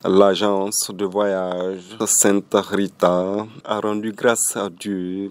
L'agence de voyage Sainte Rita a rendu grâce à Dieu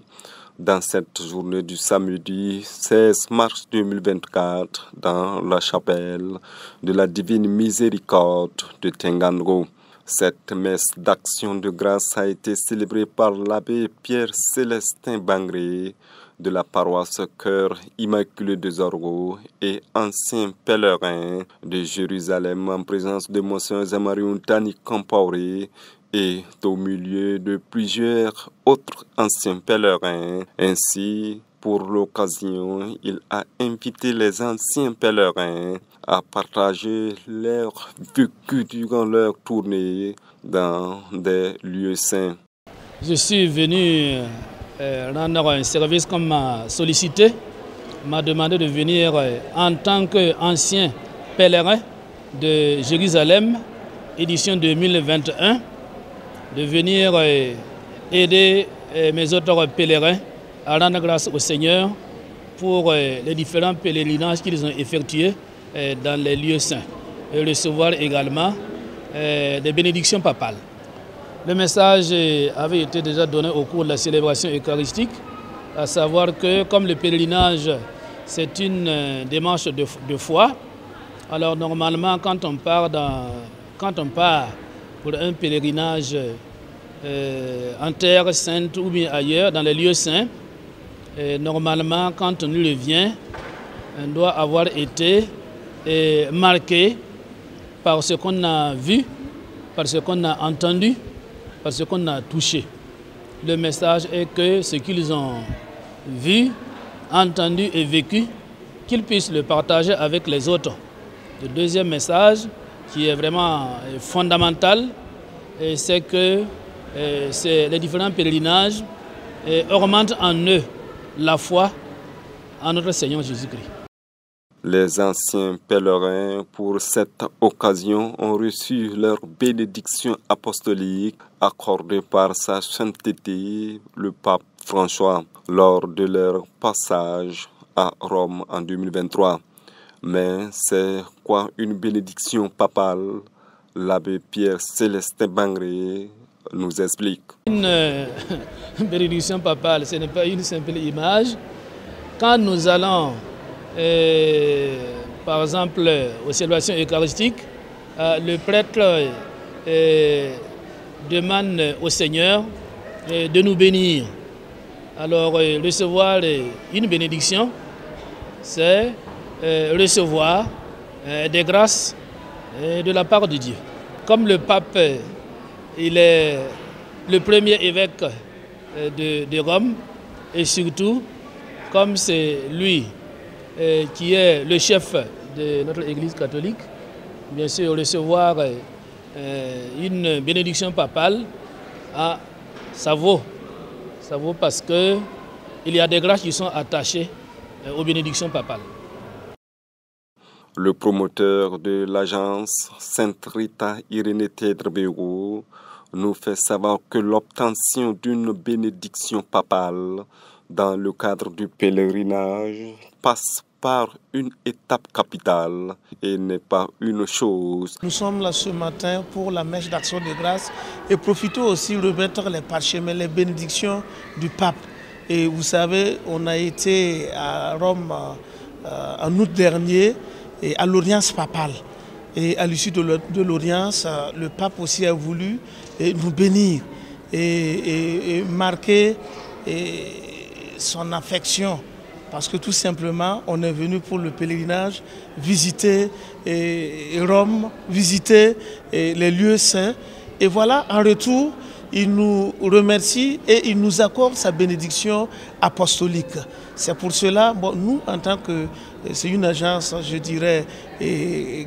dans cette journée du samedi 16 mars 2024 dans la chapelle de la Divine Miséricorde de Tengango. Cette messe d'action de grâce a été célébrée par l'abbé Pierre-Célestin Bangré de la paroisse Cœur Immaculé de Zorgo et ancien pèlerin de Jérusalem en présence de Monseigneur Zamariou Tani Compaoré et au milieu de plusieurs autres anciens pèlerins. Ainsi, pour l'occasion, il a invité les anciens pèlerins à partager leur vécu durant leur tournée dans des lieux saints. Je suis venu rendre un service comme m'a sollicité, m'a demandé de venir en tant qu'ancien pèlerin de Jérusalem, édition 2021, de venir aider mes autres pèlerins à rendre grâce au Seigneur pour les différents pèlerinages qu'ils ont effectués dans les lieux saints et recevoir également des bénédictions papales. Le message avait été déjà donné au cours de la célébration eucharistique, à savoir que comme le pèlerinage c'est une démarche de foi, alors normalement quand on part pour un pèlerinage en terre sainte ou bien ailleurs, dans les lieux saints, normalement quand on y revient, on doit avoir été marqué par ce qu'on a vu, par ce qu'on a entendu, par ce qu'on a touché. Le message est que ce qu'ils ont vu, entendu et vécu, qu'ils puissent le partager avec les autres. Le deuxième message, qui est vraiment fondamental, c'est que les différents pèlerinages augmentent en eux la foi en notre Seigneur Jésus-Christ. Les anciens pèlerins, pour cette occasion, ont reçu leur bénédiction apostolique accordée par sa sainteté, le pape François, lors de leur passage à Rome en 2023. Mais c'est quoi une bénédiction papale? L'abbé Pierre-Célestin Bangré nous explique. Une bénédiction papale, ce n'est pas une simple image. Quand nous allons par exemple, aux célébrations eucharistiques, le prêtre demande au Seigneur de nous bénir. Alors, recevoir une bénédiction, c'est recevoir des grâces de la part de Dieu. Comme le pape, il est le premier évêque de Rome, et surtout, comme c'est lui qui est le chef de notre Église catholique, bien sûr, recevoir une bénédiction papale, ça vaut parce qu'il y a des grâces qui sont attachées aux bénédictions papales. Le promoteur de l'agence Sainte Rita Irénée Tedrebego nous fait savoir que l'obtention d'une bénédiction papale dans le cadre du pèlerinage passe par une étape capitale et n'est pas une chose. Nous sommes là ce matin pour la messe d'action de grâce et profitons aussi de remettre les parchemins, les bénédictions du pape. Et vous savez, on a été à Rome en août dernier et à l'audience papale. Et à l'issue de l'audience, le pape aussi a voulu nous bénir et marquer son affection. Parce que tout simplement, on est venu pour le pèlerinage, visiter Rome, visiter les lieux saints. Et voilà, en retour, il nous remercie et il nous accorde sa bénédiction apostolique. C'est pour cela, bon, nous, en tant que... C'est une agence, je dirais,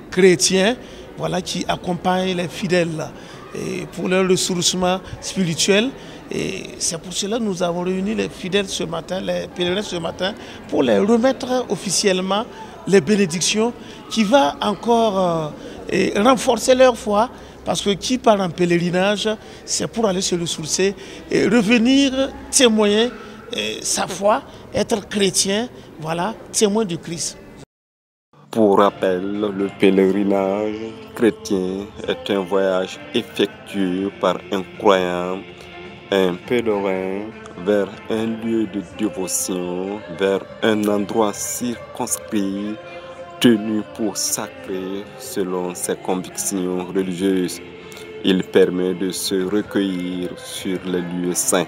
chrétienne, voilà, qui accompagne les fidèles pour leur ressourcement spirituel. Et c'est pour cela que nous avons réuni les fidèles ce matin, les pèlerins ce matin, pour les remettre officiellement les bénédictions qui va encore renforcer leur foi, parce que qui part en pèlerinage, c'est pour aller se ressourcer et revenir témoigner sa foi, être chrétien, voilà, témoin du Christ. Pour rappel, le pèlerinage chrétien est un voyage effectué par un croyant, un pèlerin, vers un lieu de dévotion, vers un endroit circonscrit, tenu pour sacré selon ses convictions religieuses. Il permet de se recueillir sur les lieux saints.